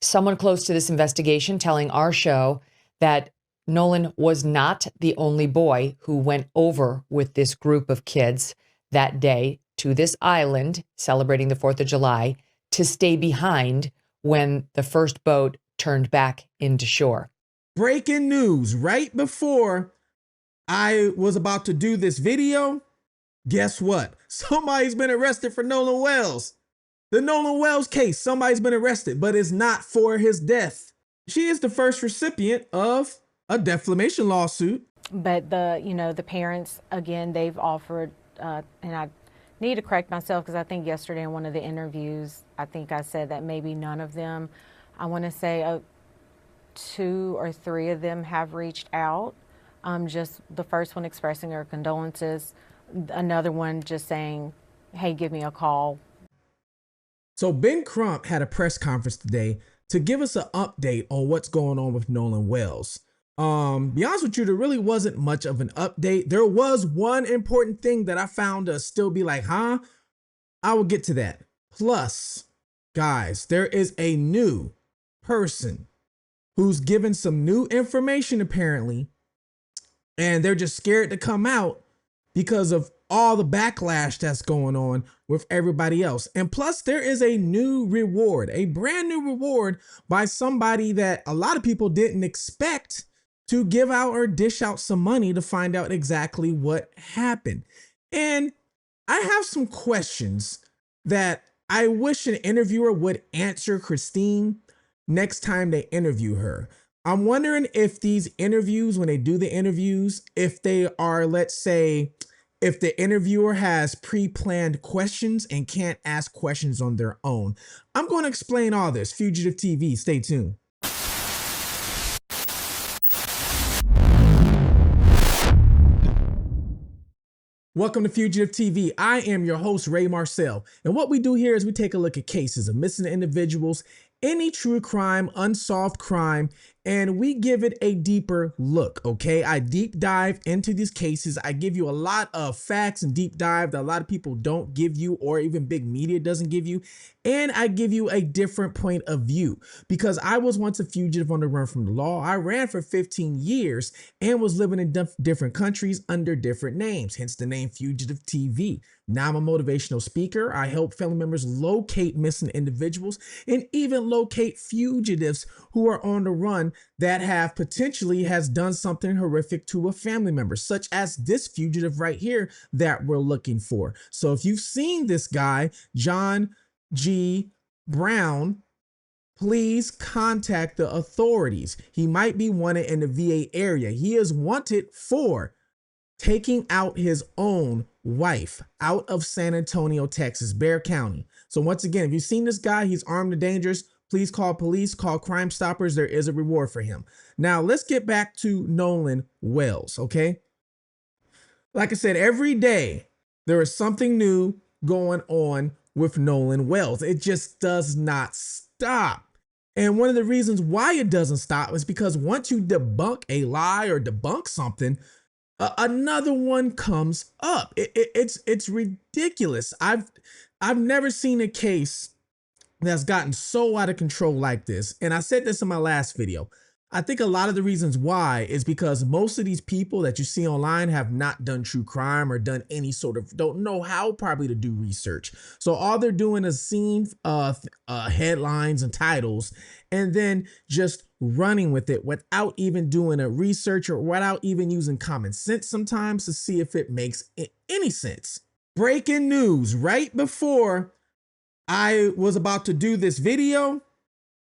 Someone close to this investigation telling our show that Nolan was not the only boy who went over with this group of kids that day to this island celebrating the 4th of July to stay behind when the first boat turned back into shore. Breaking news right before I was about to do this video. Guess what? Somebody's been arrested for Nolan Wells. The Nolan Wells case, somebody's been arrested, but it's not for his death. She is the first recipient of a defamation lawsuit. But the parents, again, they've offered, and I need to correct myself because I think yesterday in one of the interviews, I think I said that maybe none of them, I want to say 2 or 3 of them have reached out. Just the first one expressing her condolences, another one just saying, hey, give me a call. So Ben Crump had a press conference today to give us an update on what's going on with Nolan Wells. Be honest with you, there really wasn't much of an update. There was one important thing that I found to still be like, huh? I will get to that. Plus, guys, there is a new person who's given some new information apparently, and they're just scared to come out because of all the backlash that's going on with everybody else. And plus, there is a new reward, a brand new reward by somebody that a lot of people didn't expect to give out or dish out some money to find out exactly what happened. And I have some questions that I wish an interviewer would answer Christine next time they interview her. I'm wondering if these interviews, when they do the interviews, if they are, let's say, if the interviewer has pre-planned questions and can't ask questions on their own. I'm going to explain all this. Fugitive TV, stay tuned. Welcome to Fugitive TV. I am your host, Ray Marcel. And what we do here is we take a look at cases of missing individuals, any true crime, unsolved crime, and we give it a deeper look, okay? I deep dive into these cases. I give you a lot of facts and deep dive that a lot of people don't give you, or even big media doesn't give you. And I give you a different point of view because I was once a fugitive on the run from the law. I ran for 15 years and was living in different countries under different names, hence the name Fugitive TV. Now I'm a motivational speaker. I help family members locate missing individuals and even locate fugitives who are on the run that have potentially has done something horrific to a family member, such as this fugitive right here that we're looking for. So if you've seen this guy, John G. Brown, please contact the authorities. He might be wanted in the VA area. He is wanted for taking out his own wife out of San Antonio, Texas, Bexar County. So once again, if you've seen this guy, he's armed and dangerous. Please call police, call Crime Stoppers. There is a reward for him. Now let's get back to Nolan Wells, okay? Like I said, every day there is something new going on with Nolan Wells. It just does not stop. And one of the reasons why it doesn't stop is because once you debunk a lie or debunk something, another one comes up. It's ridiculous. I've never seen a case that's gotten so out of control like this. And I said this in my last video. I think a lot of the reasons why is because most of these people that you see online have not done true crime or done any sort of, don't know how probably to do research. So all they're doing is seeing headlines and titles and then just running with it without even doing a research or without even using common sense sometimes to see if it makes any sense. Breaking news right before I was about to do this video.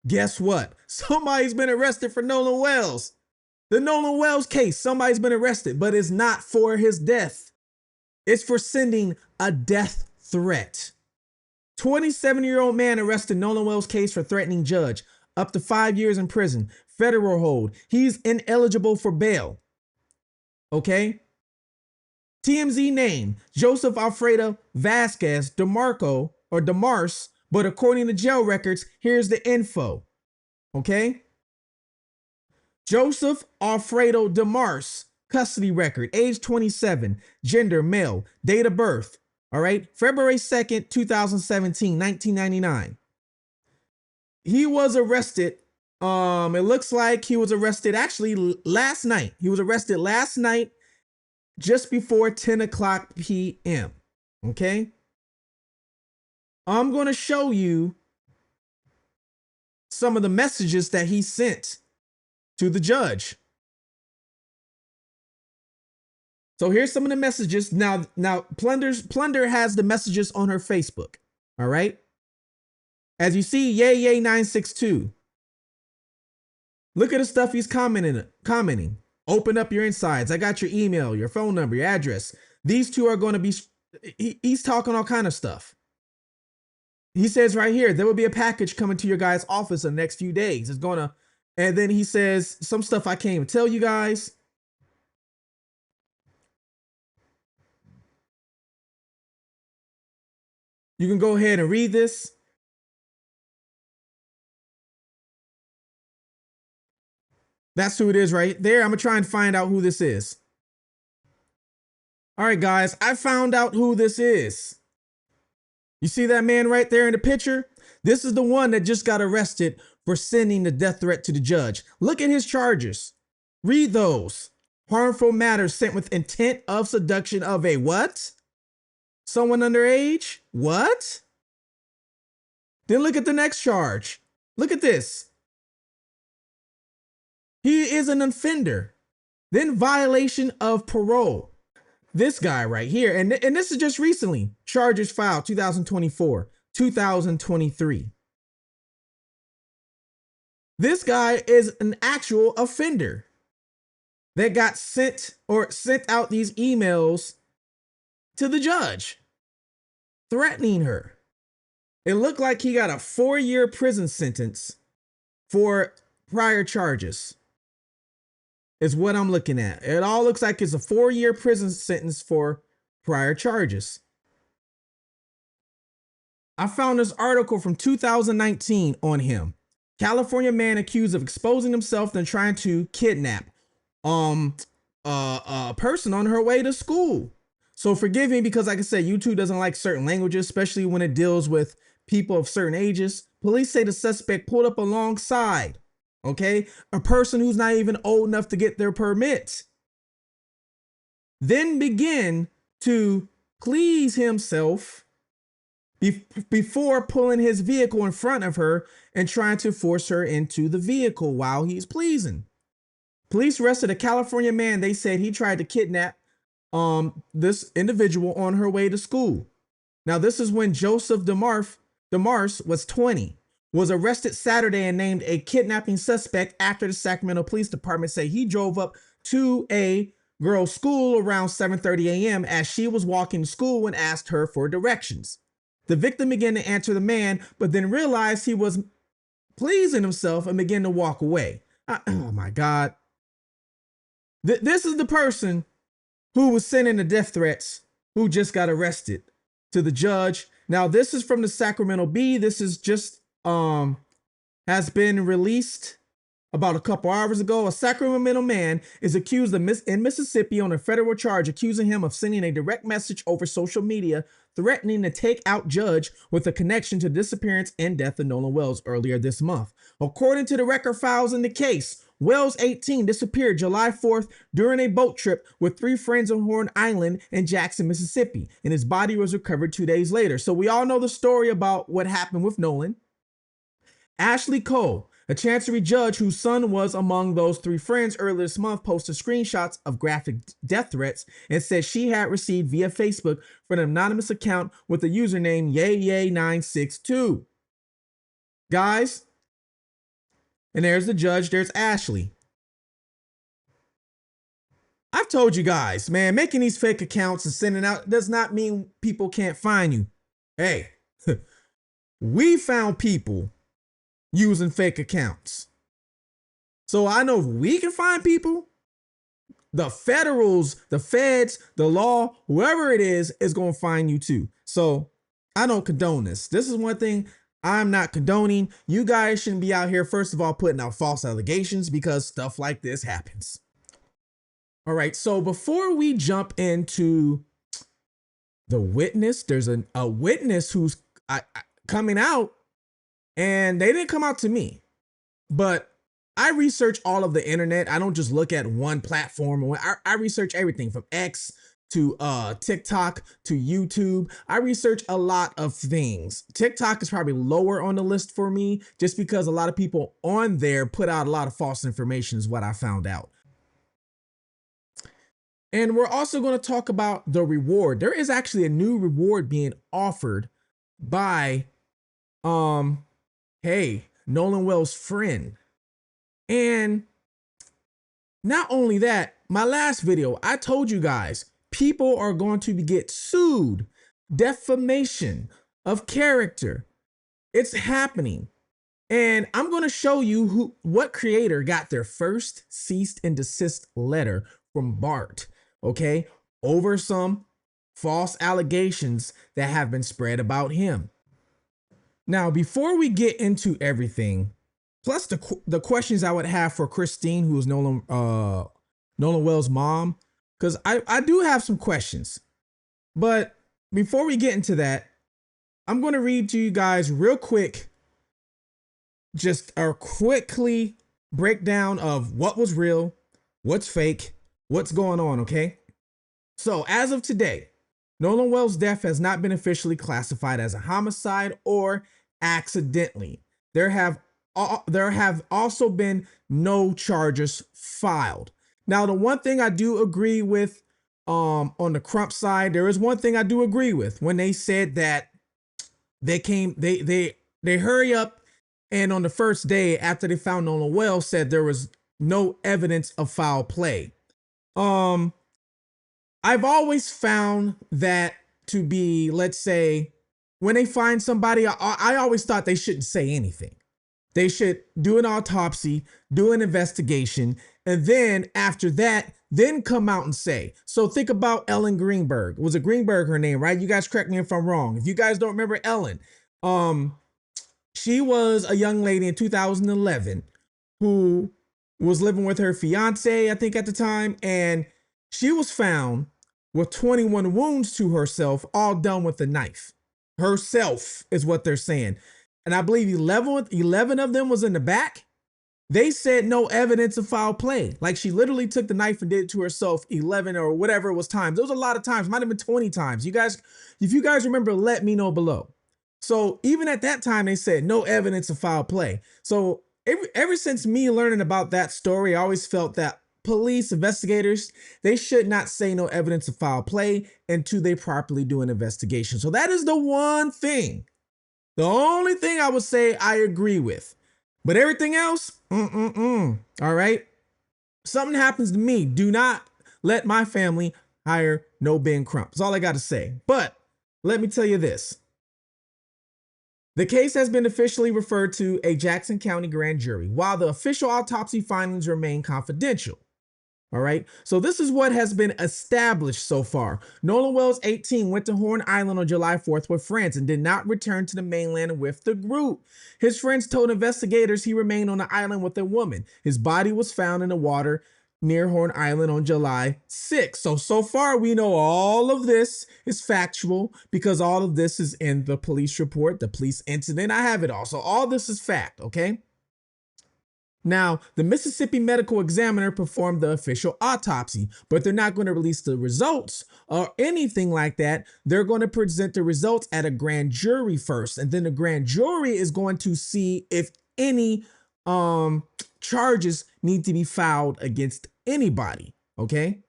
Guess what? Somebody's been arrested for Nolan Wells. The Nolan Wells case, somebody's been arrested, but it's not for his death. It's for sending a death threat. 27-year-old man arrested Nolan Wells case for threatening judge. Up to 5 years in prison. Federal hold. He's ineligible for bail. Okay? TMZ name, Joseph Alfredo Vasquez DeMarco or DeMars, but according to jail records, here's the info. Okay? Joseph Alfredo DeMars, custody record, age 27, gender male, date of birth, all right? February 2nd, 2017, 1999. he was arrested. It looks like he was arrested actually last night. He was arrested last night just before 10 o'clock p.m. Okay. I'm going to show you some of the messages that he sent to the judge. So here's some of the messages. Now Plunder has the messages on her Facebook. All right. As you see, yay 962. Look at the stuff he's commenting. Open up your insides. I got your email, your phone number, your address. These two are going to be, he's talking all kind of stuff. He says right here, there will be a package coming to your guys' office in the next few days. It's going to, and then he says some stuff I can't even tell you guys. You can go ahead and read this. That's who it is right there. I'm going to try and find out who this is. All right, guys, I found out who this is. You see that man right there in the picture? This is the one that just got arrested for sending the death threat to the judge. Look at his charges. Read those. Harmful matters sent with intent of seduction of a what? Someone underage? What? Then look at the next charge. Look at this. He is an offender. Then violation of parole. This guy right here. And this is just recently. Charges filed 2024, 2023. This guy is an actual offender that got sent out these emails to the judge, threatening her. It looked like he got a 4-year prison sentence for prior charges. Is what I'm looking at. It all looks like it's a 4-year prison sentence for prior charges. I found this article from 2019 on him. California man accused of exposing himself and trying to kidnap a person on her way to school. So forgive me because, like I said, YouTube doesn't like certain languages, especially when it deals with people of certain ages. Police say the suspect pulled up alongside, okay, a person who's not even old enough to get their permit. Then begin to please himself before pulling his vehicle in front of her and trying to force her into the vehicle while he's pleasing. Police arrested a California man. They said he tried to kidnap this individual on her way to school. Now, this is when Joseph DeMars was 20, was arrested Saturday and named a kidnapping suspect after the Sacramento Police Department say he drove up to a girl's school around 7:30 a.m. as she was walking to school and asked her for directions. The victim began to answer the man, but then realized he was pleasing himself and began to walk away. Oh my God. This is the person who was sending the death threats who just got arrested to the judge. Now, this is from the Sacramento Bee. This is just has been released about a couple hours ago. A Sacramento man is accused in Mississippi on a federal charge, accusing him of sending a direct message over social media, threatening to take out judge with a connection to the disappearance and death of Nolan Wells earlier this month. According to the record files in the case, Wells, 18, disappeared July 4th during a boat trip with 3 friends on Horn Island in Jackson, Mississippi, and his body was recovered 2 days later. So we all know the story about what happened with Nolan. Ashley Cole, a Chancery judge whose son was among those 3 friends earlier this month, posted screenshots of graphic death threats and said she had received via Facebook from an anonymous account with the username yay962. Guys, and there's the judge, there's Ashley. I've told you guys, man, making these fake accounts and sending out does not mean people can't find you. Hey, we found people using fake accounts. So I know if we can find people, the federals, the feds, the law, whoever it is going to find you too. So I don't condone this. This is one thing I'm not condoning. You guys shouldn't be out here, first of all, putting out false allegations because stuff like this happens. All right, so before we jump into the witness, there's a witness who's coming out And they didn't come out to me, but I research all of the internet. I don't just look at one platform. I research everything from X to TikTok to YouTube. I research a lot of things. TikTok is probably lower on the list for me just because a lot of people on there put out a lot of false information is what I found out. And we're also going to talk about the reward. There is actually a new reward being offered by, Nolan Wells' friend. And not only that, my last video, I told you guys, people are going to get sued. Defamation of character. It's happening. And I'm going to show you what creator got their first cease and desist letter from Bart, okay, over some false allegations that have been spread about him. Now, before we get into everything, plus the questions I would have for Christine, who is Nolan Wells' mom, because I do have some questions. But before we get into that, I'm going to read to you guys real quick, just a quickly breakdown of what was real, what's fake, what's going on, okay? So as of today, Nolan Wells' death has not been officially classified as a homicide or accidentally. There have also been no charges filed. Now, the one thing I do agree with on the Crump side, there is one thing I do agree with when they said that they hurry up, and on the first day after they found Nolan Wells said there was no evidence of foul play. I've always found that to be, let's say, when they find somebody, I always thought they shouldn't say anything. They should do an autopsy, do an investigation, and then after that, then come out and say. So think about Ellen Greenberg. Was it Greenberg her name, right? You guys correct me if I'm wrong. If you guys don't remember Ellen, she was a young lady in 2011 who was living with her fiance, I think at the time, and she was found with 21 wounds to herself, all done with a knife. Herself is what they're saying. And I believe 11 of them was in the back. They said no evidence of foul play. Like she literally took the knife and did it to herself 11 or whatever it was times. There was a lot of times, might have been 20 times. You guys, if you guys remember, let me know below. So even at that time, they said no evidence of foul play. So ever since me learning about that story, I always felt that police investigators, they should not say no evidence of foul play until they properly do an investigation. So that is the one thing, the only thing I would say I agree with. But everything else, all right? Something happens to me, do not let my family hire no Ben Crump. That's all I got to say. But let me tell you this. The case has been officially referred to a Jackson County grand jury, while the official autopsy findings remain confidential. All right, so this is what has been established so far. Nolan Wells, 18, went to Horn Island on July 4th with friends and did not return to the mainland with the group. His friends told investigators he remained on the island with a woman. His body was found in the water near Horn Island on July 6th. So far we know all of this is factual because all of this is in the police report, the police incident. I have it all. So all this is fact, okay? Now, the Mississippi Medical Examiner performed the official autopsy, but they're not going to release the results or anything like that. They're going to present the results at a grand jury first, and then the grand jury is going to see if any charges need to be filed against anybody, okay?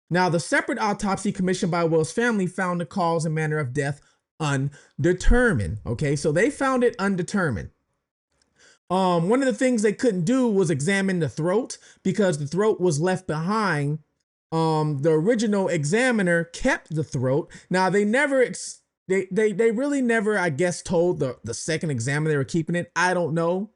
Now, the separate autopsy commissioned by Wells' family found the cause and manner of death undetermined, okay? So they found it undetermined. One of the things they couldn't do was examine the throat because the throat was left behind. The original examiner kept the throat. Now they never, they really never, I guess, told the second examiner they were keeping it. I don't know.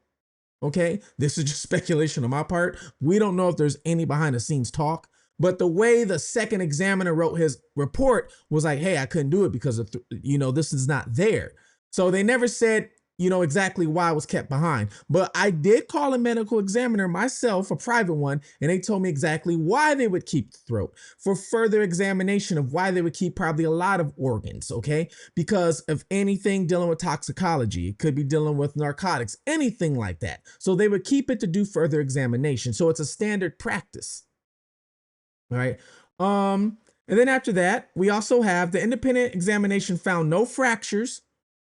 Okay, this is just speculation on my part. We don't know if there's any behind the scenes talk, but the way the second examiner wrote his report was like, hey, I couldn't do it because of, this is not there. So they never said, exactly why it was kept behind. But I did call a medical examiner myself, a private one, and they told me exactly why they would keep the throat for further examination of why they would keep probably a lot of organs, okay? Because of anything dealing with toxicology, it could be dealing with narcotics, anything like that. So they would keep it to do further examination. So it's a standard practice. All right. And then after that, we also have the independent examination found no fractures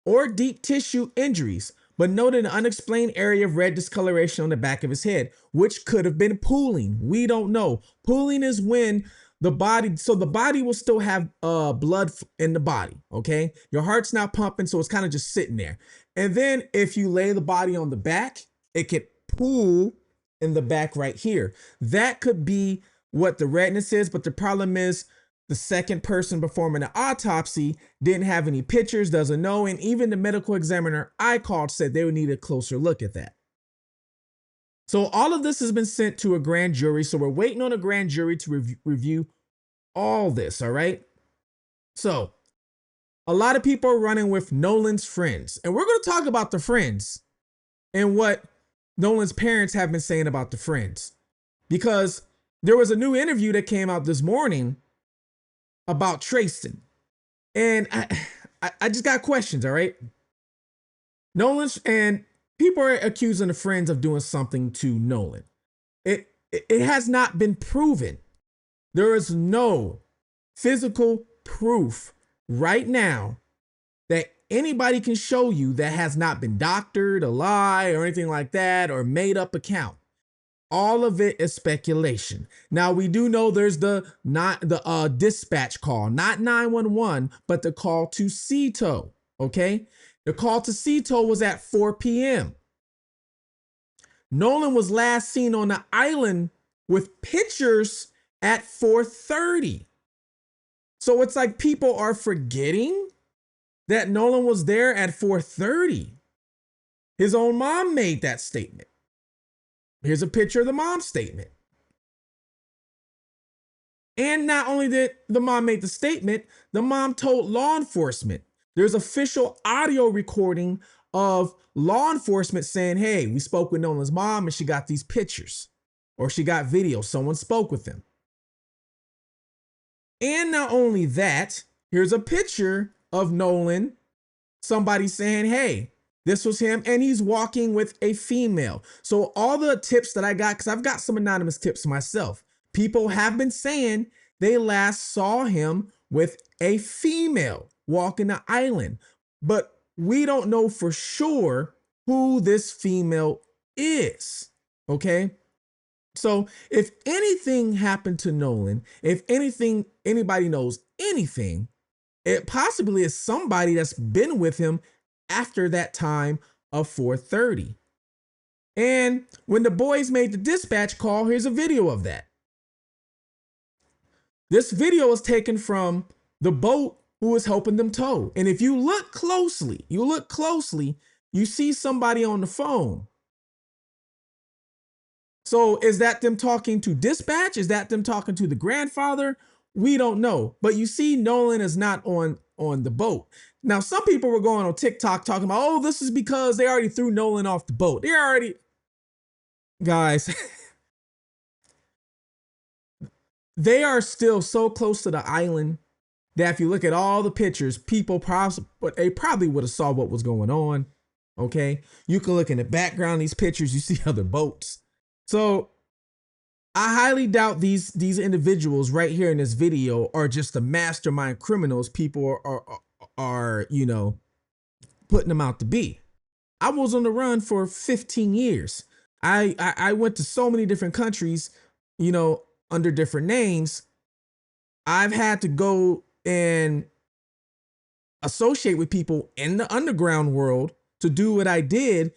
or deep tissue injuries, but noted an unexplained area of red discoloration on the back of his head, which could have been pooling. We don't know. Pooling is when the body, so the body will still have blood in the body, okay? Your heart's not pumping, so it's kind of just sitting there. And then if you lay the body on the back, it could pool in the back right here. That could be what the redness is, but the problem is the second person performing the autopsy didn't have any pictures, doesn't know, and even the medical examiner I called said they would need a closer look at that. So all of this has been sent to a grand jury, so we're waiting on a grand jury to review all this, all right? So a lot of people are running with Nolan's friends, and we're going to talk about the friends and what Nolan's parents have been saying about the friends, because there was a new interview that came out this morning about Tristan. And I just got questions, all right? Nolan's, and people are accusing the friends of doing something to Nolan. It has not been proven. There is no physical proof right now that anybody can show you that has not been doctored, a lie, or anything like that, or made up account. All of it is speculation. Now, we do know there's the dispatch call, not 911, but the call to CETO, okay? The call to CETO was at 4 p.m. Nolan was last seen on the island with pictures at 4:30. So it's like people are forgetting that Nolan was there at 4:30. His own mom made that statement. Here's a picture of the mom's statement. And not only did the mom make the statement, the mom told law enforcement. There's official audio recording of law enforcement saying, hey, we spoke with Nolan's mom and she got these pictures, or she got video. Someone spoke with them. And not only that, here's a picture of Nolan, somebody saying, hey, this was him, and he's walking with a female. So all the tips that I got, because I've got some anonymous tips myself, people have been saying they last saw him with a female walking the island, but we don't know for sure who this female is, okay? So if anything happened to Nolan, if anything, anybody knows anything, it possibly is somebody that's been with him after that time of 4:30. And when the boys made the dispatch call, here's a video of that. This video is taken from the boat who was helping them tow. And if you look closely, you see somebody on the phone. So is that them talking to dispatch? Is that them talking to the grandfather? We don't know. But you see Nolan is not on the boat. Now, some people were going on TikTok talking about, oh, this is because they already threw Nolan off the boat. They already, guys, they are still so close to the island that if you look at all the pictures, people probably would have saw what was going on. Okay. You can look in the background, these pictures, you see other boats. So I highly doubt these individuals right here in this video are just the mastermind criminals people are putting them out to be. I was on the run for 15 years. I went to so many different countries, under different names. I've had to go and associate with people in the underground world to do what I did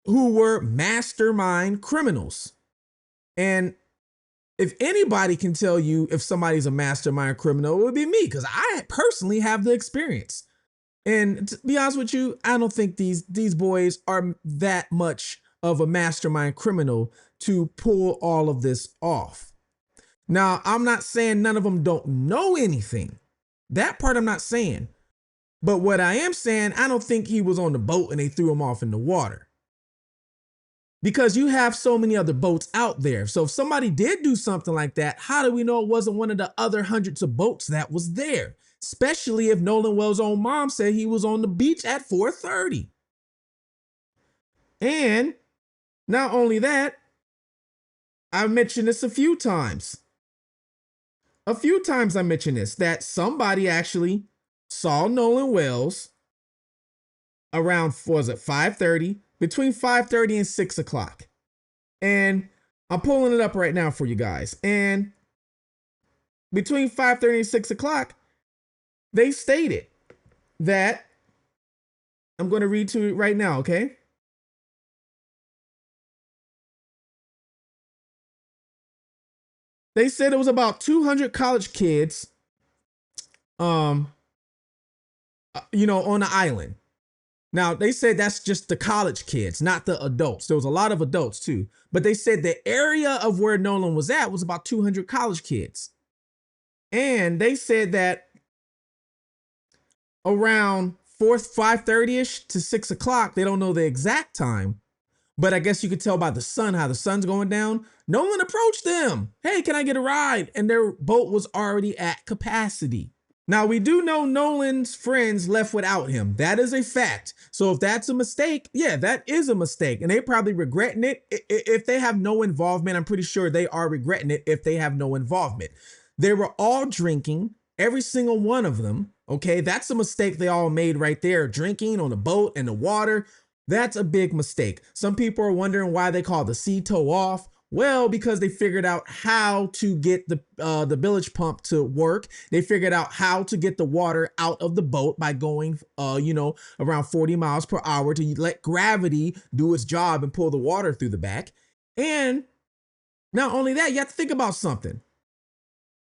who were mastermind criminals. And if anybody can tell you if somebody's a mastermind criminal, it would be me, because I personally have the experience. And to be honest with you, I don't think these boys are that much of a mastermind criminal to pull all of this off. Now, I'm not saying none of them don't know anything. That part I'm not saying. But what I am saying, I don't think he was on the boat and they threw him off in the water. Because you have so many other boats out there. So if somebody did do something like that, how do we know it wasn't one of the other hundreds of boats that was there? Especially if Nolan Wells' own mom said he was on the beach at 4:30. And not only that, I've mentioned this a few times. I mentioned this, that somebody actually saw Nolan Wells around, was it 5:30? Between 5:30 and 6 o'clock. And I'm pulling it up right now for you guys. And between 5:30 and 6 o'clock, they stated that, I'm going to read to it right now, okay? They said it was about 200 college kids, on the island. Now, they said that's just the college kids, not the adults. There was a lot of adults too. But they said the area of where Nolan was at was about 200 college kids. And they said that around 5:30-ish to 6 o'clock, they don't know the exact time, but I guess you could tell by the sun, how the sun's going down. Nolan approached them. Hey, can I get a ride? And their boat was already at capacity. Now, we do know Nolan's friends left without him. That is a fact. So if that's a mistake, yeah, that is a mistake. And they probably regretting it. If they have no involvement, I'm pretty sure they are regretting it if they have no involvement. They were all drinking, every single one of them. Okay, that's a mistake they all made right there. Drinking on the boat and the water. That's a big mistake. Some people are wondering why they call the sea tow off. Well, because they figured out how to get the bilge pump to work. They figured out how to get the water out of the boat by going, around 40 miles per hour to let gravity do its job and pull the water through the back. And not only that, you have to think about something.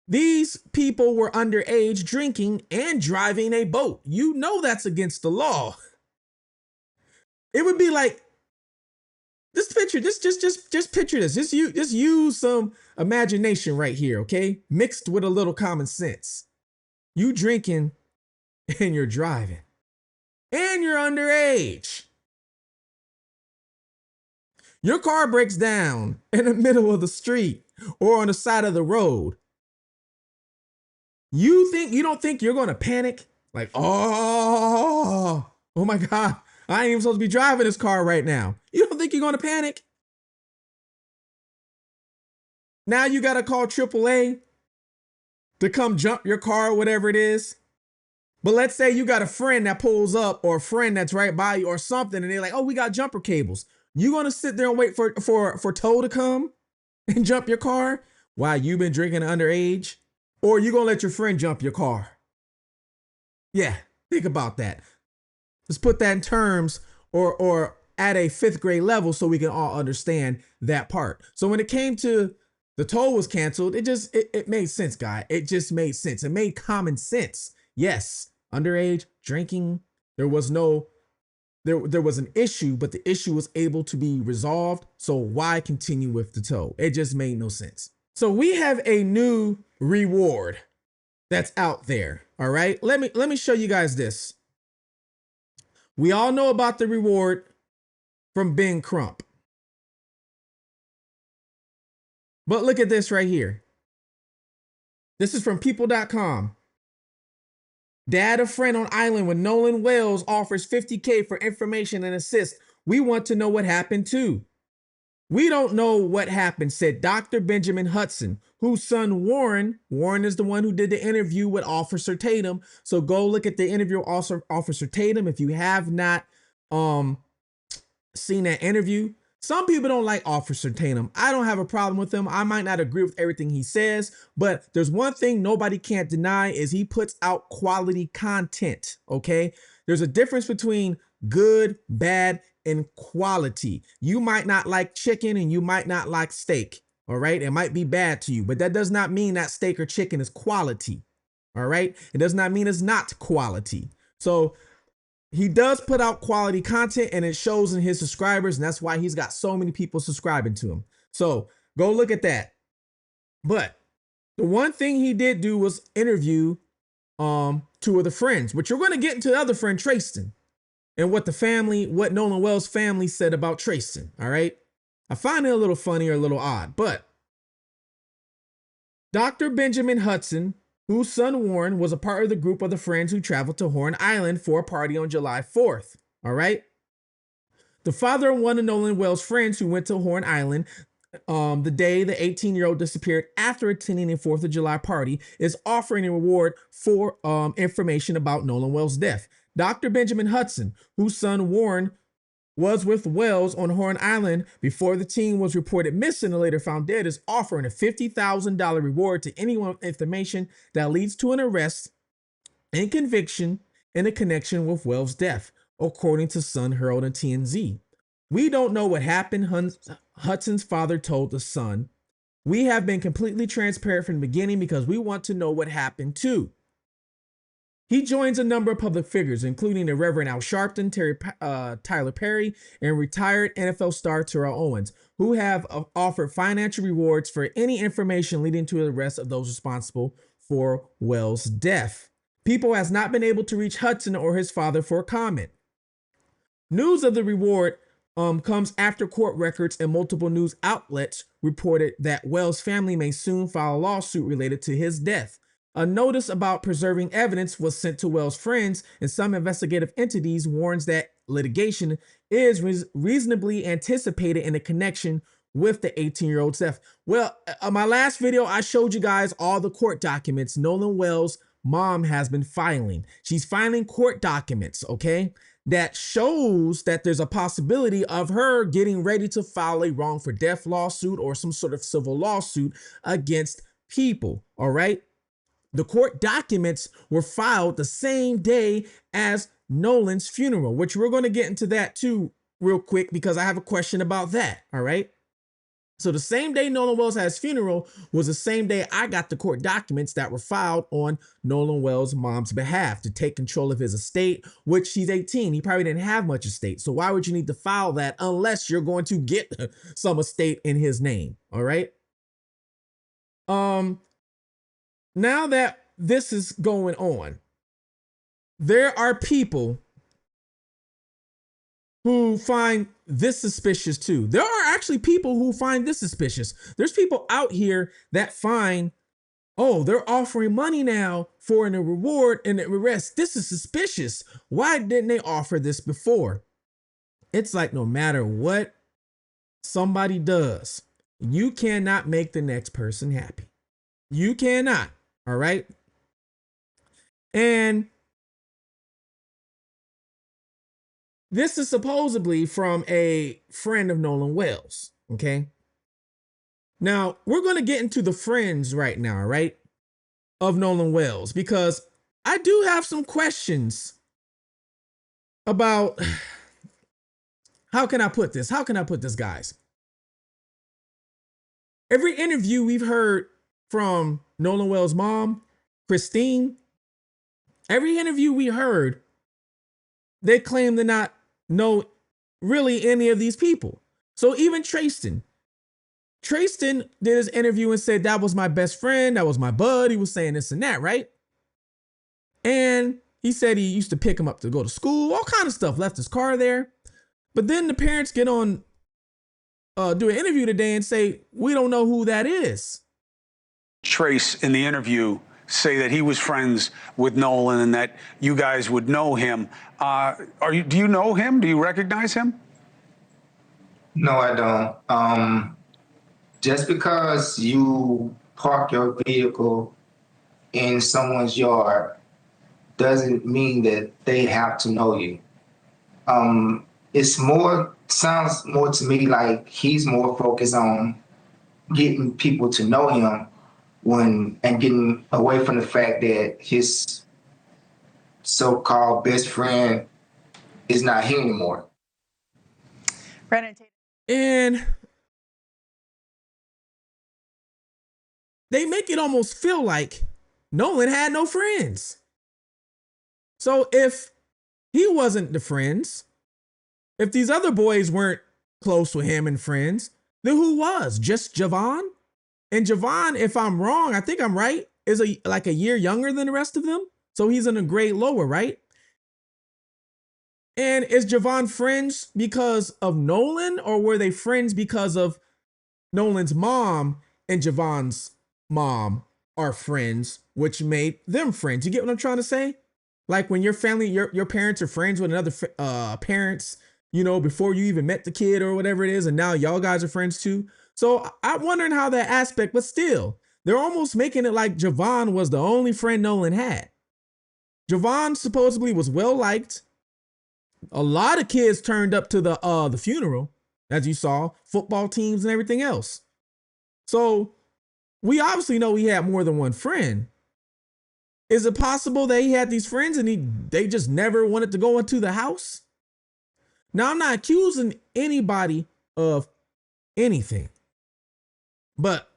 These people were underage, drinking and driving a boat. You know that's against the law. It would be like, just picture this. Just picture this. Just use some imagination right here, okay? Mixed with a little common sense. You drinking and you're driving, and you're underage. Your car breaks down in the middle of the street or on the side of the road. You don't think you're gonna panic? Like, oh my God, I ain't even supposed to be driving this car right now. You don't think you're gonna panic? Now you gotta call AAA to come jump your car or whatever it is. But let's say you got a friend that pulls up, or a friend that's right by you or something, and they're like, oh, we got jumper cables. You gonna sit there and wait for tow to come and jump your car while you've been drinking underage? Or you gonna let your friend jump your car? Yeah, think about that. Let's put that in terms or at a 5th grade level so we can all understand that part. So when it came to the toll was canceled, it made sense, guy. It just made sense. It made common sense. Yes, underage, drinking, there was an issue, but the issue was able to be resolved. So why continue with the toll? It just made no sense. So we have a new reward that's out there. All right, let me show you guys this. We all know about the reward from Ben Crump. But look at this right here. This is from people.com. Dad of friend on island with Nolan Wells offers $50K for information and assist. We want to know what happened too. We don't know what happened, said Dr. Benjamin Hudson, whose son Warren is the one who did the interview with Officer Tatum. So go look at the interview with Officer Tatum if you have not seen that interview. Some people don't like Officer Tatum. I don't have a problem with him. I might not agree with everything he says, but there's one thing nobody can't deny is he puts out quality content, okay? There's a difference between good, bad, and quality. You might not like chicken and you might not like steak, all right? It might be bad to you, but that does not mean that steak or chicken is quality, all right? It does not mean it's not quality. So he does put out quality content and it shows in his subscribers, and that's why he's got so many people subscribing to him. So go look at that. But the one thing he did do was interview two of the friends, but you're going to get into the other friend, Tristan, and what Nolan Wells' family said about Tristan. All right. I find it a little funny or a little odd, but Dr. Benjamin Hudson, whose son Warren was a part of the group of the friends who traveled to Horn Island for a party on July 4th. All right. The father of one of Nolan Wells' friends who went to Horn Island the day the 18-year-old disappeared after attending a 4th of July party, is offering a reward for information about Nolan Wells' death. Dr. Benjamin Hudson, whose son Warren was with Wells on Horn Island before the teen was reported missing and later found dead, is offering a $50,000 reward to anyone with information that leads to an arrest and conviction in a connection with Wells' death, according to Sun Herald and TMZ. We don't know what happened, Hudson's father told the Sun. We have been completely transparent from the beginning because we want to know what happened too. He joins a number of public figures, including the Reverend Al Sharpton, Tyler Perry, and retired NFL star Terrell Owens, who have offered financial rewards for any information leading to the arrest of those responsible for Wells' death. People has not been able to reach Hudson or his father for comment. News of the reward comes after court records and multiple news outlets reported that Wells' family may soon file a lawsuit related to his death. A notice about preserving evidence was sent to Wells' friends, and some investigative entities warns that litigation is reasonably anticipated in a connection with the 18-year-old's death. Well, my last video, I showed you guys all the court documents Nolan Wells' mom has been filing. She's filing court documents, okay? That shows that there's a possibility of her getting ready to file a wrongful death lawsuit or some sort of civil lawsuit against people, all right? The court documents were filed the same day as Nolan's funeral, which we're going to get into that too real quick because I have a question about that, all right? So the same day Nolan Wells had his funeral was the same day I got the court documents that were filed on Nolan Wells' mom's behalf to take control of his estate, which he's 18. He probably didn't have much estate. So why would you need to file that unless you're going to get some estate in his name? All right. Now that this is going on, there are people who find this suspicious too. There are actually people who find this suspicious. There's people out here that find, oh, they're offering money now for a reward and an arrest. This is suspicious. Why didn't they offer this before? It's like no matter what somebody does, you cannot make the next person happy. You cannot, all right? And this is supposedly from a friend of Nolan Wells, okay? Now, we're going to get into the friends right now, right, of Nolan Wells, because I do have some questions about, how can I put this? How can I put this, guys? Every interview we've heard from Nolan Wells' mom, Christine, every interview we heard, they claim to not know really any of these people. So even Tristan did his interview and said, that was my best friend, that was my bud. He was saying this and that, right? And he said he used to pick him up to go to school, all kind of stuff, left his car there. But then the parents get on, do an interview today and say, we don't know who that is. Trace in the interview say that he was friends with Nolan and that you guys would know him. Do you know him? Do you recognize him? No, I don't. Just because you park your vehicle in someone's yard doesn't mean that they have to know you. Sounds more to me like he's more focused on getting people to know him and getting away from the fact that his so-called best friend is not here anymore. And they make it almost feel like Nolan had no friends. So if he wasn't the friends, if these other boys weren't close with him and friends, then who was? Just Javon? And Javon, if I'm wrong, I think I'm right, is like a year younger than the rest of them. So he's in a grade lower, right? And is Javon friends because of Nolan, or were they friends because of Nolan's mom and Javon's mom are friends, which made them friends? You get what I'm trying to say? Like when your family, your parents are friends with another parents, you know, before you even met the kid or whatever it is, and now y'all guys are friends too. So I'm wondering how that aspect, but still, they're almost making it like Javon was the only friend Nolan had. Javon supposedly was well liked. A lot of kids turned up to the funeral, as you saw, football teams and everything else. So we obviously know he had more than one friend. Is it possible that he had these friends and they just never wanted to go into the house? Now, I'm not accusing anybody of anything, but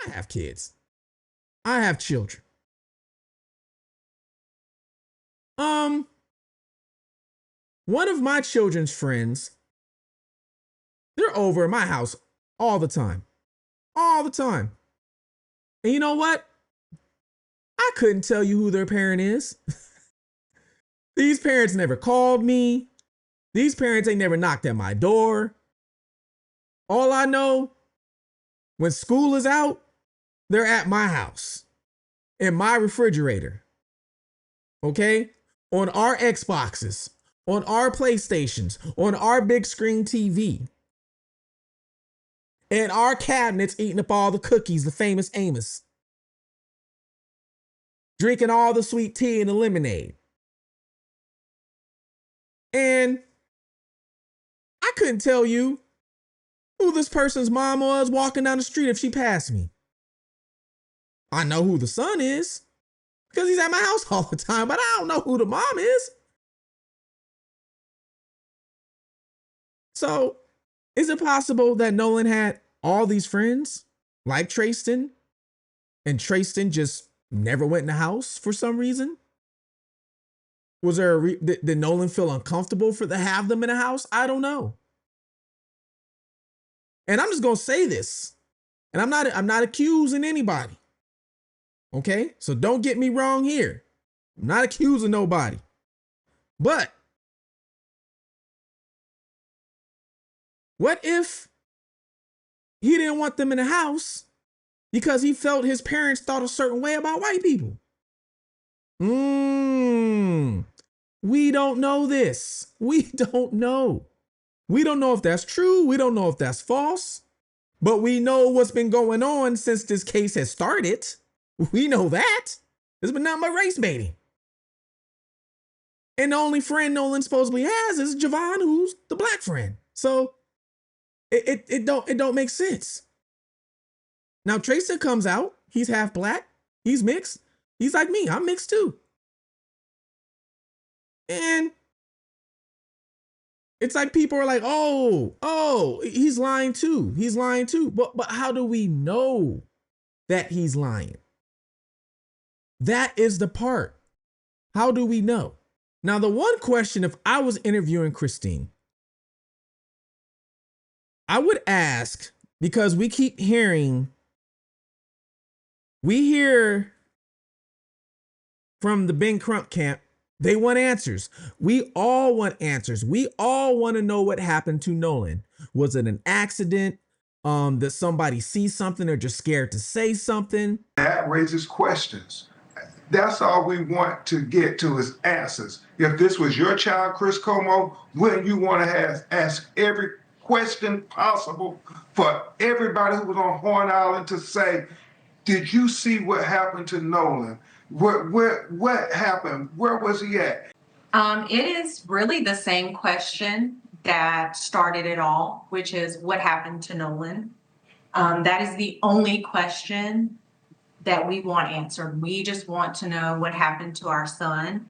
I have kids. I have children. One of my children's friends, they're over at my house all the time. All the time. And you know what? I couldn't tell you who their parent is. These parents never called me. These parents ain't never knocked at my door. All I know, when school is out, they're at my house, in my refrigerator. Okay? On our Xboxes, on our PlayStations, on our big screen TV. And our cabinets eating up all the cookies, the famous Amos. Drinking all the sweet tea and the lemonade. And I couldn't tell you who this person's mom was walking down the street if she passed me. I know who the son is because he's at my house all the time, but I don't know who the mom is. So, is it possible that Nolan had all these friends like Tristan, and Tristan just never went in the house for some reason? Was there did Nolan feel uncomfortable to have them in the house? I don't know. And I'm just gonna say this, and I'm not accusing anybody. Okay, so don't get me wrong here. I'm not accusing nobody, but what if he didn't want them in the house because he felt his parents thought a certain way about white people? We don't know this. We don't know. We don't know if that's true. We don't know if that's false. But we know what's been going on since this case has started. We know that. There's been nothing but race baiting. And the only friend Nolan supposedly has is Javon, who's the black friend. So it don't make sense. Now Tristan comes out. He's half black. He's mixed. He's like me. I'm mixed too. And it's like people are like, oh, he's lying too. He's lying too. But how do we know that he's lying? That is the part. How do we know? Now, the one question, if I was interviewing Christine, I would ask, because we hear from the Ben Crump camp, they want answers. We all want answers. We all want to know what happened to Nolan. Was it an accident? Did somebody see something or just scared to say something? That raises questions. That's all we want to get to is answers. If this was your child, Chris Como, wouldn't you want to ask every question possible for everybody who was on Horn Island to say, did you see what happened to Nolan? What happened? Where was he at? It is really the same question that started it all, which is what happened to Nolan? That is the only question that we want answered. We just want to know what happened to our son.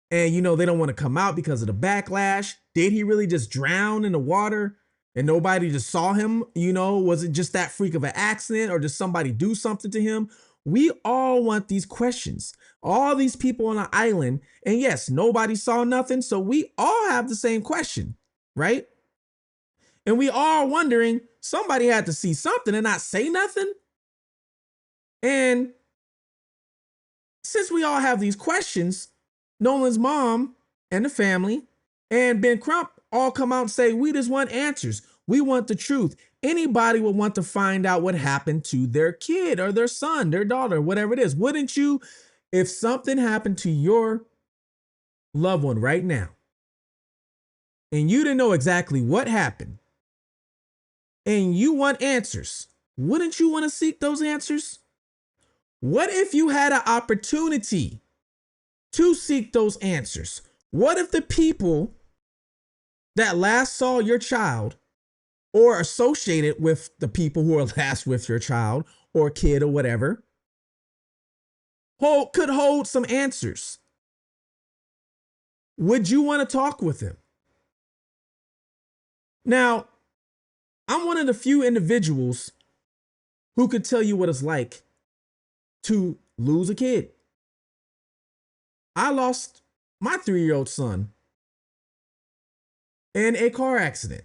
And, they don't want to come out because of the backlash. Did he really just drown in the water and nobody just saw him? Was it just that freak of an accident, or did somebody do something to him? We all want these questions. All these people on an island, and yes, nobody saw nothing. So we all have the same question, right? And we are wondering, somebody had to see something and not say nothing. And since we all have these questions, Nolan's mom and the family and Ben Crump all come out and say, we just want answers. We want the truth. Anybody would want to find out what happened to their kid or their son, their daughter, whatever it is. Wouldn't you, if something happened to your loved one right now and you didn't know exactly what happened and you want answers, wouldn't you want to seek those answers? What if you had an opportunity to seek those answers? What if the people that last saw your child or associated with the people who are last with your child or kid or whatever could hold some answers? Would you want to talk with them? Now, I'm one of the few individuals who could tell you what it's like to lose a kid. I lost my 3-year-old son in a car accident.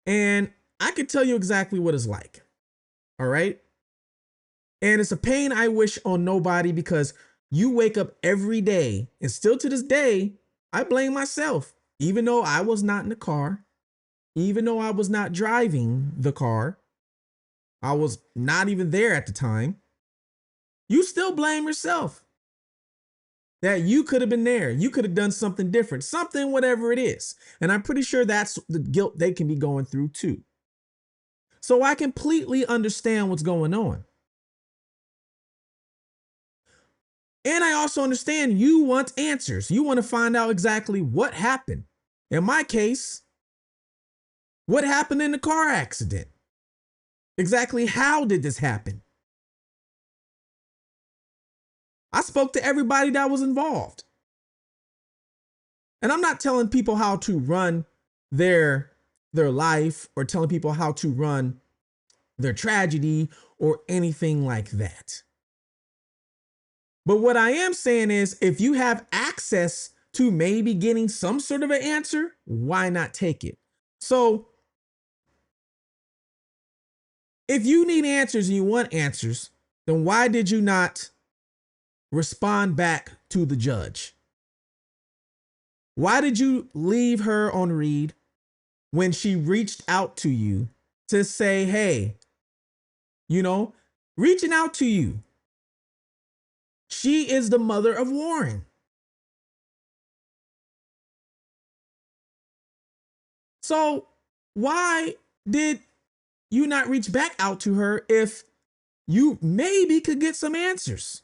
And I could tell you exactly what it's like. All right. And it's a pain I wish on nobody, because you wake up every day, and still to this day, I blame myself, even though I was not in the car, even though I was not driving the car, I was not even there at the time. You still blame yourself that you could have been there. You could have done something different, something, whatever it is. And I'm pretty sure that's the guilt they can be going through too. So I completely understand what's going on. And I also understand you want answers. You want to find out exactly what happened. In my case, what happened in the car accident? Exactly how did this happen? I spoke to everybody that was involved. And I'm not telling people how to run their life or telling people how to run their tragedy or anything like that. But what I am saying is, if you have access to maybe getting some sort of an answer, why not take it? So if you need answers and you want answers, then why did you not respond back to the judge? Why did you leave her on read when she reached out to you to say, hey, reaching out to you? She is the mother of Warren. So why did you not reach back out to her if you maybe could get some answers?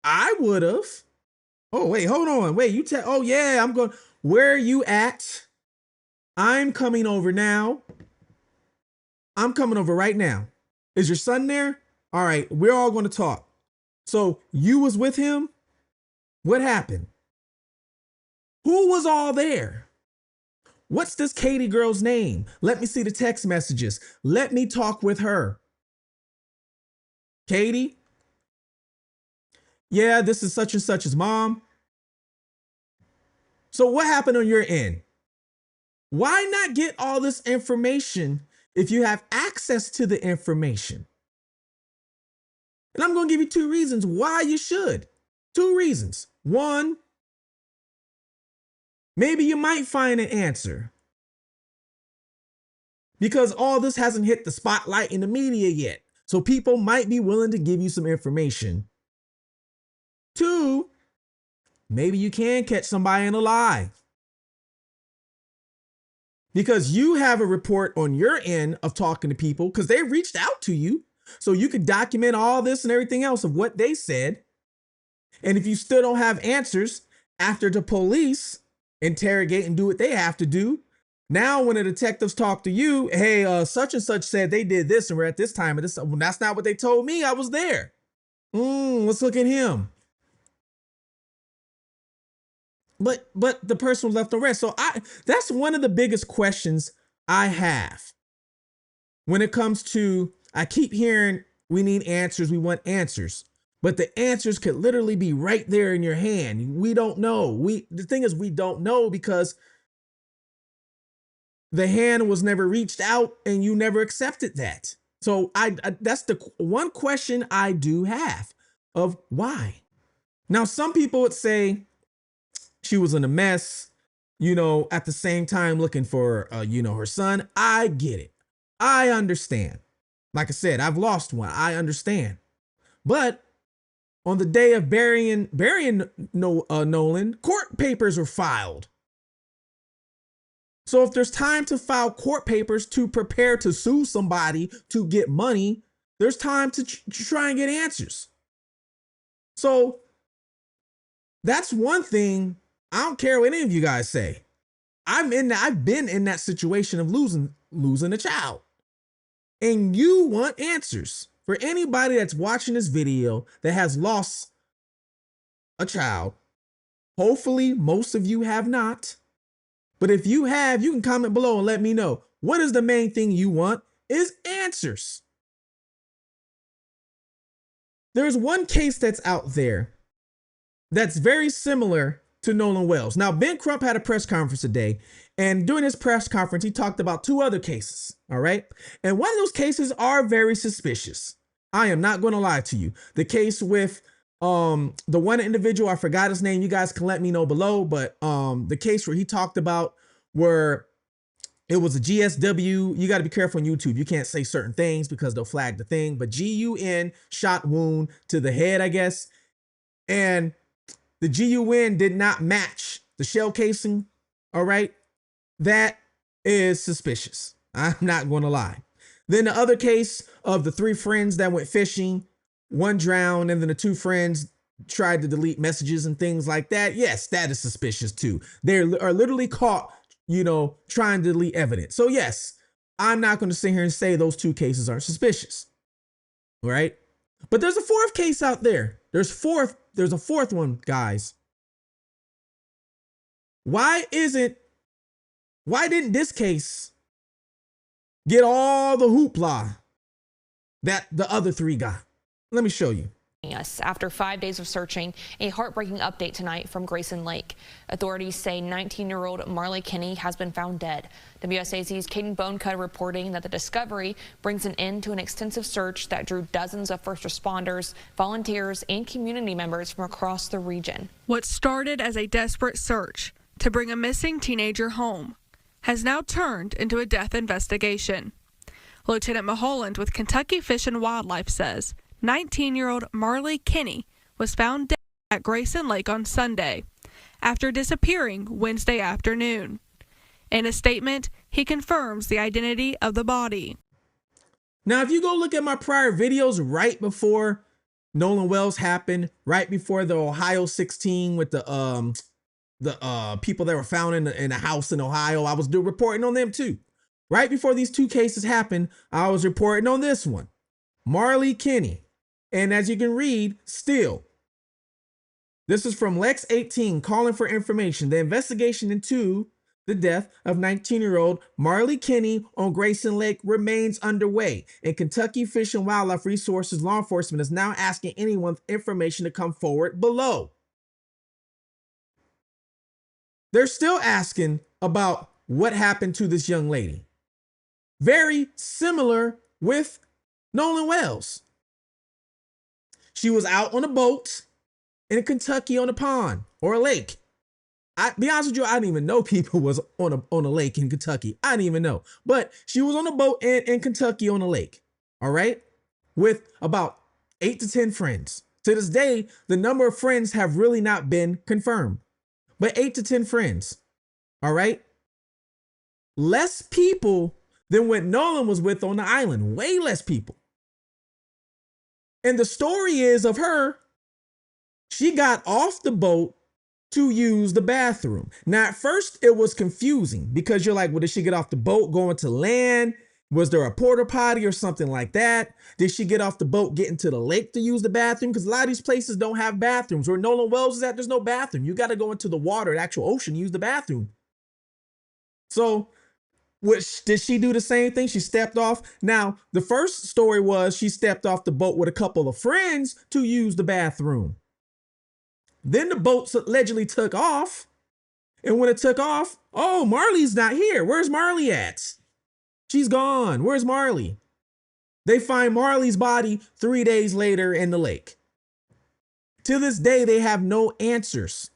I would have. Oh, wait, hold on. Wait, oh yeah, I'm going. Where are you at? I'm coming over now. I'm coming over right now. Is your son there? All right, we're all going to talk. So you was with him? What happened? Who was all there? What's this Katie girl's name? Let me see the text messages. Let me talk with her. Katie? Yeah, this is such and such's mom. So what happened on your end? Why not get all this information if you have access to the information? And I'm going to give you 2 reasons why you should. 2 reasons. 1, maybe you might find an answer, because all this hasn't hit the spotlight in the media yet. So people might be willing to give you some information. 2, maybe you can catch somebody in a lie, because you have a report on your end of talking to people, because they reached out to you. So you could document all this and everything else of what they said. And if you still don't have answers after the police interrogate and do what they have to do, now when the detectives talk to you, hey, such and such said they did this and we're at this time and this, well, that's not what they told me. I was there. Let's look at him. But the person was left on red. So that's one of the biggest questions I have when it comes to, I keep hearing we need answers, we want answers, but the answers could literally be right there in your hand. We don't know. The thing is, we don't know because the hand was never reached out and you never accepted that. So that's the one question I do have. of why. Now, some people would say she was in a mess, at the same time looking for, her son. I get it. I understand. Like I said, I've lost one. I understand. But on the day of burying Nolan, court papers were filed. So if there's time to file court papers to prepare to sue somebody to get money, there's time to try and get answers. So that's one thing. I don't care what any of you guys say. I've been in that situation of losing a child. And you want answers. For anybody that's watching this video that has lost a child, hopefully most of you have not. But if you have, you can comment below and let me know. What is the main thing you want? Is answers. There's one case that's out there that's very similar to Nolan Wells. Now, Ben Crump had a press conference today, and during his press conference, he talked about 2 other cases, all right? And one of those cases are very suspicious. I am not going to lie to you. The case with the one individual, I forgot his name, you guys can let me know below, but the case where he talked about where it was a GSW, you got to be careful on YouTube. You can't say certain things because they'll flag the thing, but GUN shot wound to the head, I guess. And the GUN did not match the shell casing, all right? That is suspicious. I'm not going to lie. Then the other case of the 3 friends that went fishing, one drowned, and then the 2 friends tried to delete messages and things like that. Yes, that is suspicious too. They are literally caught, trying to delete evidence. So yes, I'm not going to sit here and say those 2 cases aren't suspicious, all right? But there's a 4th case out there. There's a 4th one, guys. Why didn't this case get all the hoopla that the other 3 got? Let me show you. Yes, after 5 days of searching, a heartbreaking update tonight from Grayson Lake. Authorities say 19-year-old Marley Kinney has been found dead. WSAZ's Caden Bonecutter reporting that the discovery brings an end to an extensive search that drew dozens of first responders, volunteers, and community members from across the region. What started as a desperate search to bring a missing teenager home has now turned into a death investigation. Lieutenant Mulholland with Kentucky Fish and Wildlife says 19-year-old Marley Kinney was found dead at Grayson Lake on Sunday after disappearing Wednesday afternoon. In a statement, he confirms the identity of the body. Now, if you go look at my prior videos right before Nolan Wells happened, right before the Ohio 16 with the people that were found in a house in Ohio, I was reporting on them too. Right before these 2 cases happened, I was reporting on this one, Marley Kinney. And as you can read, still, this is from Lex 18 calling for information. The investigation into the death of 19-year-old Marley Kinney on Grayson Lake remains underway. And Kentucky Fish and Wildlife Resources law enforcement is now asking anyone with information to come forward below. They're still asking about what happened to this young lady. Very similar with Nolan Wells. She was out on a boat in Kentucky on a pond or a lake. I be honest with you, I didn't even know people was on a lake in Kentucky. I didn't even know. But she was on a boat in Kentucky on a lake, all right, with about 8 to 10 friends. To this day, the number of friends have really not been confirmed, but 8 to 10 friends, all right? Less people than what Nolan was with on the island, way less people. And the story is of her, she got off the boat to use the bathroom. Now, at first it was confusing because you're like, well, did she get off the boat going to land? Was there a porta potty or something like that? Did she get off the boat, get into the lake to use the bathroom? Because a lot of these places don't have bathrooms. Where Nolan Wells is at, there's no bathroom. You got to go into the water, the actual ocean, use the bathroom. So did she do the same thing? She stepped off. Now, the first story was she stepped off the boat with a couple of friends to use the bathroom. Then the boat allegedly took off. And when it took off, oh, Marley's not here. Where's Marley at? She's gone. Where's Marley? They find Marley's body 3 days later in the lake. To this day, they have no answers.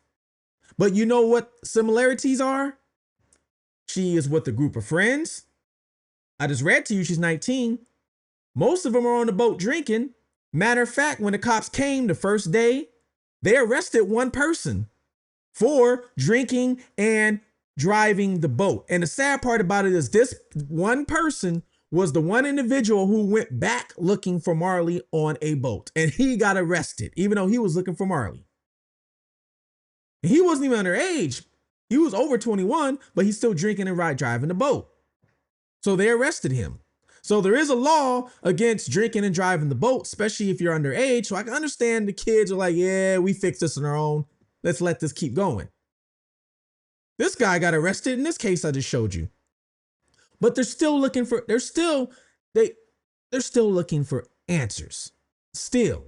But you know what similarities are? She is with a group of friends. I just read to you she's 19. Most of them are on the boat drinking. Matter of fact, when the cops came the first day, they arrested one person for drinking and driving the boat. And the sad part about it is this one person was the one individual who went back looking for Marley on a boat. And he got arrested, even though he was looking for Marley. And he wasn't even underage. He was over 21, but he's still drinking and driving the boat. So they arrested him. So there is a law against drinking and driving the boat, especially if you're underage. So I can understand the kids are like, yeah, we fixed this on our own. Let's let this keep going. This guy got arrested in this case I just showed you. But they're still looking for, they're still looking for answers. Still,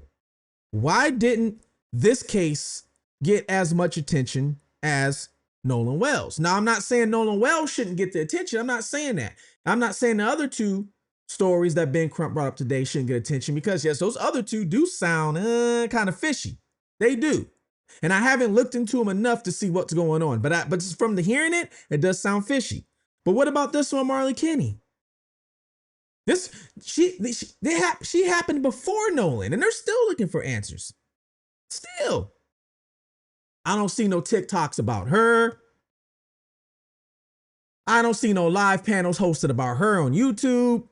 why didn't this case get as much attention as Nolan Wells? Now, I'm not saying Nolan Wells shouldn't get the attention. I'm not saying that. I'm not saying the other two stories that Ben Crump brought up today shouldn't get attention, because yes, those other two do sound kind of fishy. They do. And I haven't looked into them enough to see what's going on, but just from the hearing it does sound fishy. But what about this one, Marley Kinney? She happened before Nolan, and they're still looking for answers. Still. I don't see no TikToks about her. I don't see no live panels hosted about her on YouTube.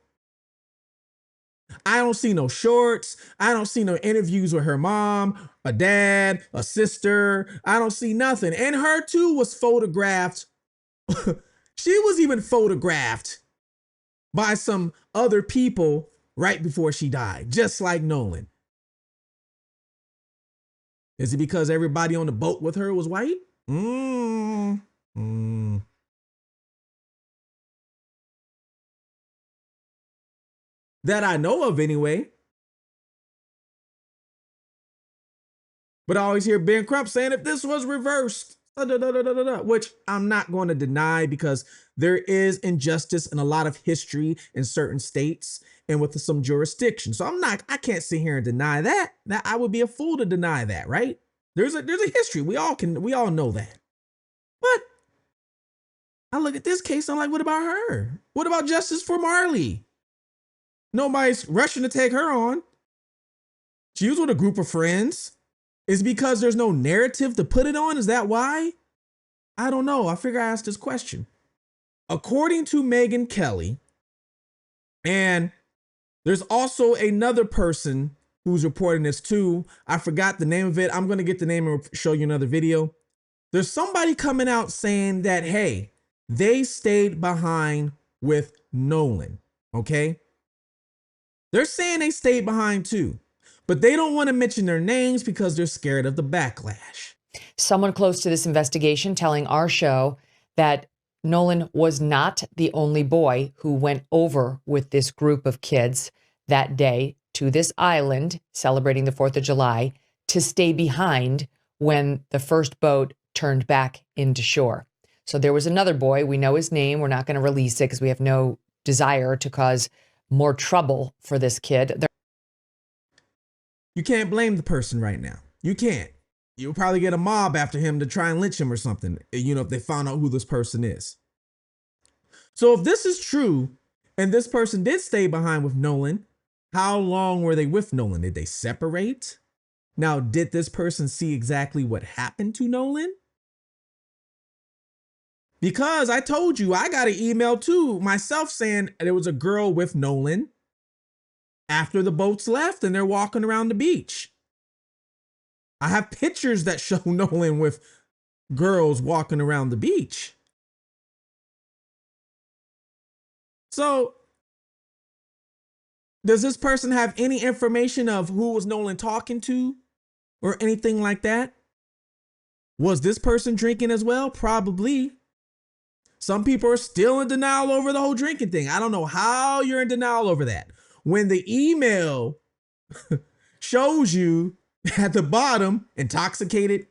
I don't see no shorts. I don't see no interviews with her mom, a dad, a sister. I don't see nothing. And her too was photographed. She was even photographed by some other people right before she died, just like Nolan. Is it because everybody on the boat with her was white? That I know of anyway. But I always hear Ben Crump saying if this was reversed, which I'm not going to deny, because there is injustice and a lot of history in certain states and with some jurisdiction. So I can't sit here and deny that. I would be a fool to deny that, right? There's a history. We all know that. But I look at this case, I'm like, what about her? What about justice for Marley? Nobody's rushing to take her on. She was with a group of friends. Is it because there's no narrative to put it on? Is that why? I don't know. I figure I asked this question. According to Megyn Kelly, and there's also another person who's reporting this too. I forgot the name of it. I'm going to get the name and show you another video. There's somebody coming out saying that, hey, they stayed behind with Nolan, okay? They're saying they stayed behind too, but they don't want to mention their names because they're scared of the backlash. Someone close to this investigation telling our show that Nolan was not the only boy who went over with this group of kids that day to this island celebrating the 4th of July to stay behind when the first boat turned back into shore. So there was another boy. We know his name. We're not going to release it because we have no desire to cause more trouble for this kid. You can't blame the person right now. You can't. You'll probably get a mob after him to try and lynch him or something, if they found out who this person is. So if this is true, and this person did stay behind with Nolan, how long were they with Nolan? Did they separate? Now, did this person see exactly what happened to Nolan? Because I told you, I got an email too myself saying there was a girl with Nolan after the boats left and they're walking around the beach. I have pictures that show Nolan with girls walking around the beach. So, does this person have any information of who was Nolan talking to or anything like that? Was this person drinking as well? Probably. Some people are still in denial over the whole drinking thing. I don't know how you're in denial over that. When the email shows you at the bottom, intoxicated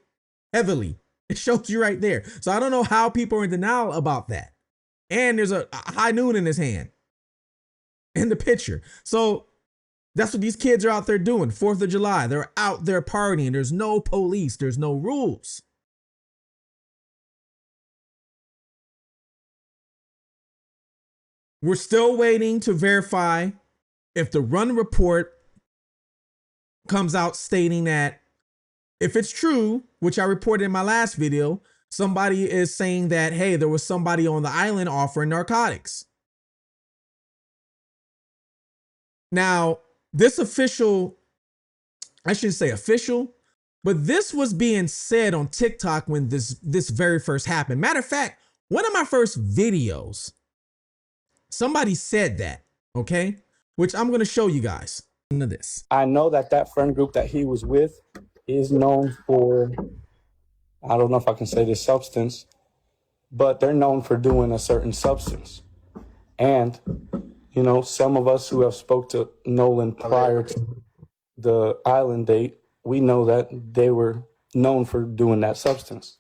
heavily. It shows you right there. So I don't know how people are in denial about that. And there's a high noon in his hand in the picture. So That's what these kids are out there doing. 4th of July, they're out there partying. There's no police, there's no rules. We're still waiting to verify if the run report comes out stating that if it's true, which I reported in my last video, somebody is saying that, hey, there was somebody on the island offering narcotics. Now, this official, I shouldn't say official, but this was being said on TikTok when this very first happened. Matter of fact, one of my first videos, somebody said that, okay? Which I'm going to show you guys. Into this. I know that friend group that he was with is known for, I don't know if I can say this substance, but they're known for doing a certain substance. And, you know, some of us who have spoke to Nolan prior to the island date, we know that they were known for doing that substance.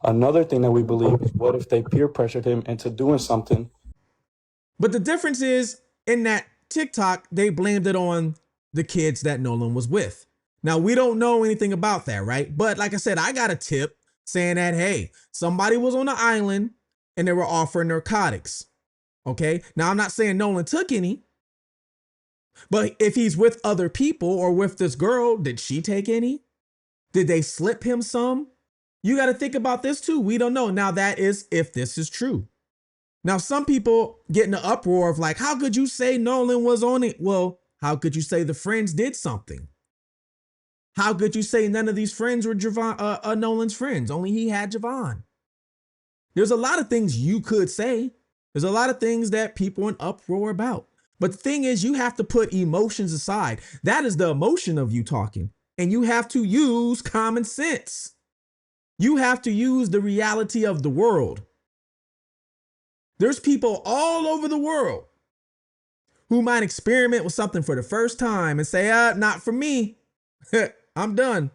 Another thing that we believe is, what if they peer pressured him into doing something? But the difference is, in that TikTok, they blamed it on the kids that Nolan was with. Now, we don't know anything about that, right? But like I said, I got a tip saying that, hey, somebody was on the island and they were offering narcotics. Okay. Now, I'm not saying Nolan took any, but if he's with other people or with this girl, did she take any? Did they slip him some? You got to think about this too. We don't know. Now, that is if this is true. Now, some people get in an uproar of like, how could you say Nolan was on it? Well, how could you say the friends did something? How could you say none of these friends were Nolan's friends? Only he had Javon. There's a lot of things you could say. There's a lot of things that people in uproar about. But the thing is, you have to put emotions aside. That is the emotion of you talking. And you have to use common sense. You have to use the reality of the world. There's people all over the world who might experiment with something for the first time and say, not for me. I'm done.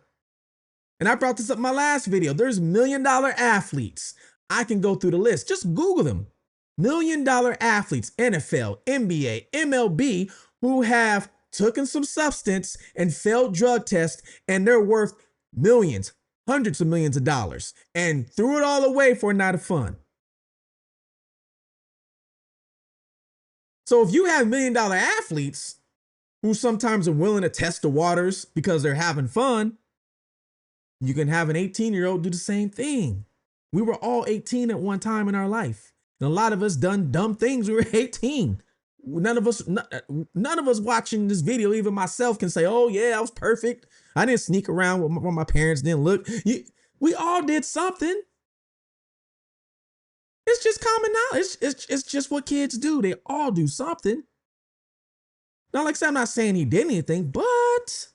And I brought this up in my last video. There's $1 million athletes. I can go through the list. Just Google them. $1 million athletes, NFL, NBA, MLB, who have taken some substance and failed drug tests, and they're worth millions, hundreds of millions of dollars, and threw it all away for a night of fun. So if you have $1 million athletes who sometimes are willing to test the waters because they're having fun, you can have an 18-year-old do the same thing. We were all 18 at one time in our life. And a lot of us done dumb things when we were 18. None of us watching this video, even myself, can say, oh yeah, I was perfect. I didn't sneak around when my parents didn't look. We all did something. It's just common knowledge. It's just what kids do. They all do something. Now, like I said, I'm not saying he did anything, but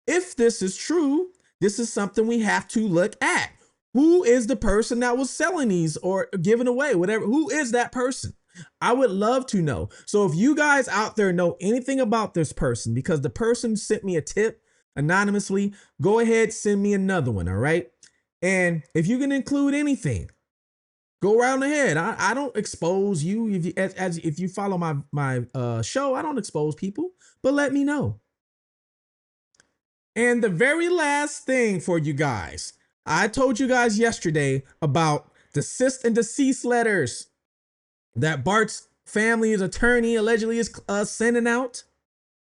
if this is true, this is something we have to look at. Who is the person that was selling these or giving away, whatever? Who is that person? I would love to know. So if you guys out there know anything about this person, because the person sent me a tip anonymously, go ahead, send me another one, all right? And if you can include anything, go right ahead. I don't expose you. If you follow my show, I don't expose people, but let me know. And the very last thing for you guys, I told you guys yesterday about the cease and desist letters that Bart's family's attorney allegedly is sending out.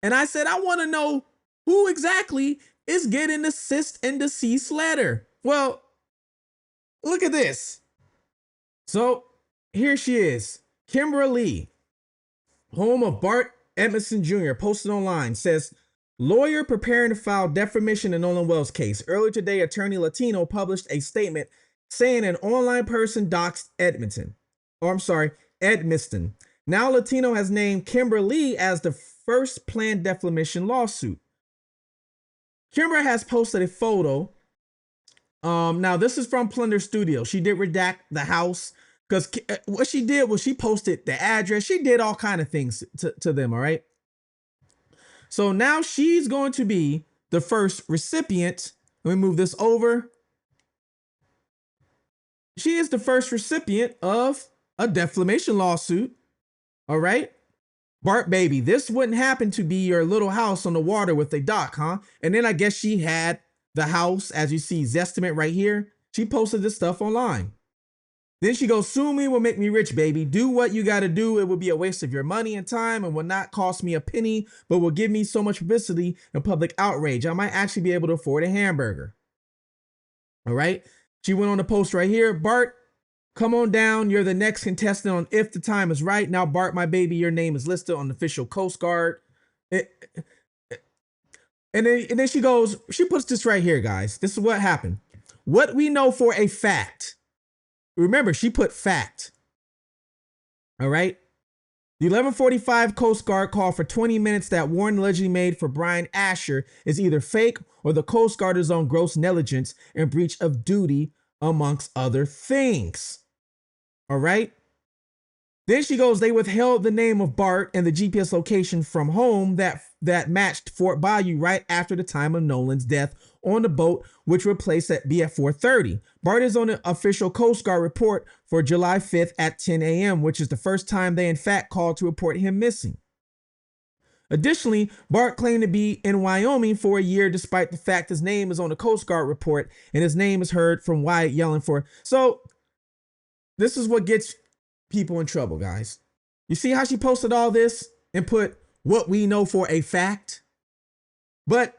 And I said, I want to know who exactly is getting the cease and desist letter. Well, look at this. So here she is, Kimberly, home of Bart Edmondson Jr., posted online, says, lawyer preparing to file defamation in Nolan Wells case. Earlier today, attorney Latino published a statement saying an online person doxed Edmondson. Now Latino has named Kimberly as the first planned defamation lawsuit. Kimber has posted a photo. Now this is from Plunder Studio. She did redact the house because what she did was she posted the address. She did all kind of things to them. All right. So now she's going to be the first recipient. Let me move this over. She is the first recipient of a defamation lawsuit. All right. Bart, baby, this wouldn't happen to be your little house on the water with a dock, huh? And then I guess she had the house, as you see, Zestimate right here. She posted this stuff online. Then she goes, sue me will make me rich, baby. Do what you got to do. It will be a waste of your money and time and will not cost me a penny, but will give me so much publicity and public outrage. I might actually be able to afford a hamburger. All right. She went on the post right here. Bart, come on down. You're the next contestant on If the Time is Right. Now, Bart, my baby, your name is listed on the official Coast Guard. And then she goes, she puts this right here, guys. This is what happened. What we know for a fact. Remember, she put fact. All right. The 1145 Coast Guard call for 20 minutes that Warren allegedly made for Brian Asher is either fake or the Coast Guard is on gross negligence and breach of duty, amongst other things. All right. Then she goes, they withheld the name of Bart and the GPS location from home that matched Fort Bayou right after the time of Nolan's death on the boat, which were placed at BF 430. Bart is on the official Coast Guard report for July 5th at 10 a.m., which is the first time they in fact called to report him missing. Additionally, Bart claimed to be in Wyoming for a year, despite the fact his name is on the Coast Guard report and his name is heard from Wyatt yelling for. So this is what gets people in trouble, guys. You see how she posted all this and put what we know for a fact, but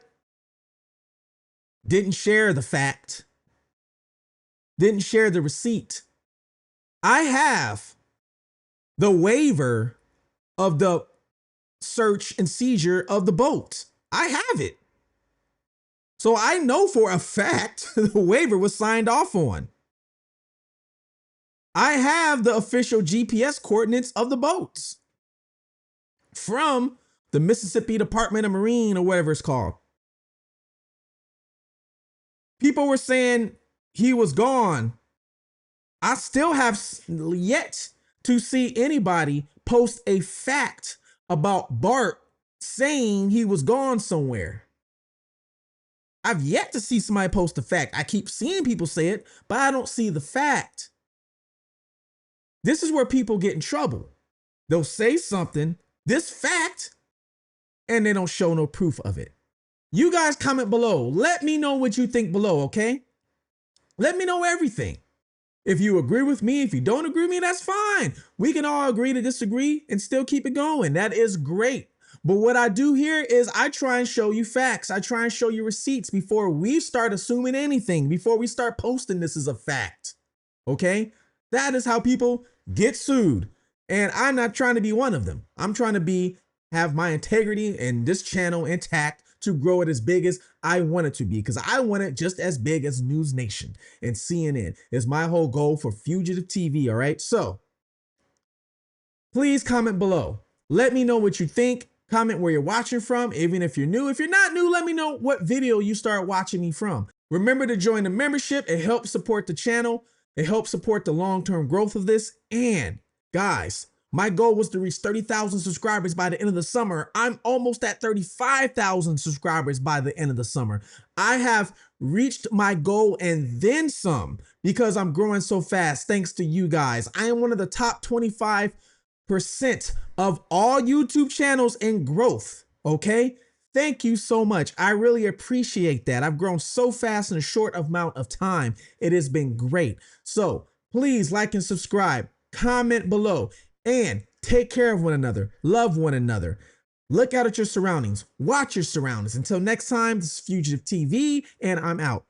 didn't share the fact, didn't share the receipt. I have the waiver of the search and seizure of the boat. I have it. So I know for a fact the waiver was signed off on. I have the official GPS coordinates of the boats from the Mississippi Department of Marine or whatever it's called. People were saying he was gone. I still have yet to see anybody post a fact about Bart saying he was gone somewhere. I've yet to see somebody post a fact. I keep seeing people say it, but I don't see the fact. This is where people get in trouble. They'll say something, this fact, and they don't show no proof of it. You guys comment below. Let me know what you think below, okay? Let me know everything. If you agree with me, if you don't agree with me, that's fine. We can all agree to disagree and still keep it going. That is great. But what I do here is I try and show you facts. I try and show you receipts before we start assuming anything, before we start posting this as a fact, okay? That is how people get sued. And I'm not trying to be one of them. I'm trying to have my integrity and this channel intact to grow it as big as I want it to be, because I want it just as big as News Nation and CNN is my whole goal for Fugitive TV. All right. So please comment below. Let me know what you think. Comment where you're watching from. Even if you're new, if you're not new, let me know what video you start watching me from. Remember to join the membership. It helps support the channel. It helps support the long-term growth of this. And guys, my goal was to reach 30,000 subscribers by the end of the summer. I'm almost at 35,000 subscribers by the end of the summer. I have reached my goal and then some because I'm growing so fast thanks to you guys. I am one of the top 25% of all YouTube channels in growth, okay? Thank you so much. I really appreciate that. I've grown so fast in a short amount of time. It has been great. So please like and subscribe, comment below, and take care of one another. Love one another. Look out at your surroundings. Watch your surroundings. Until next time, this is Fugitive TV, and I'm out.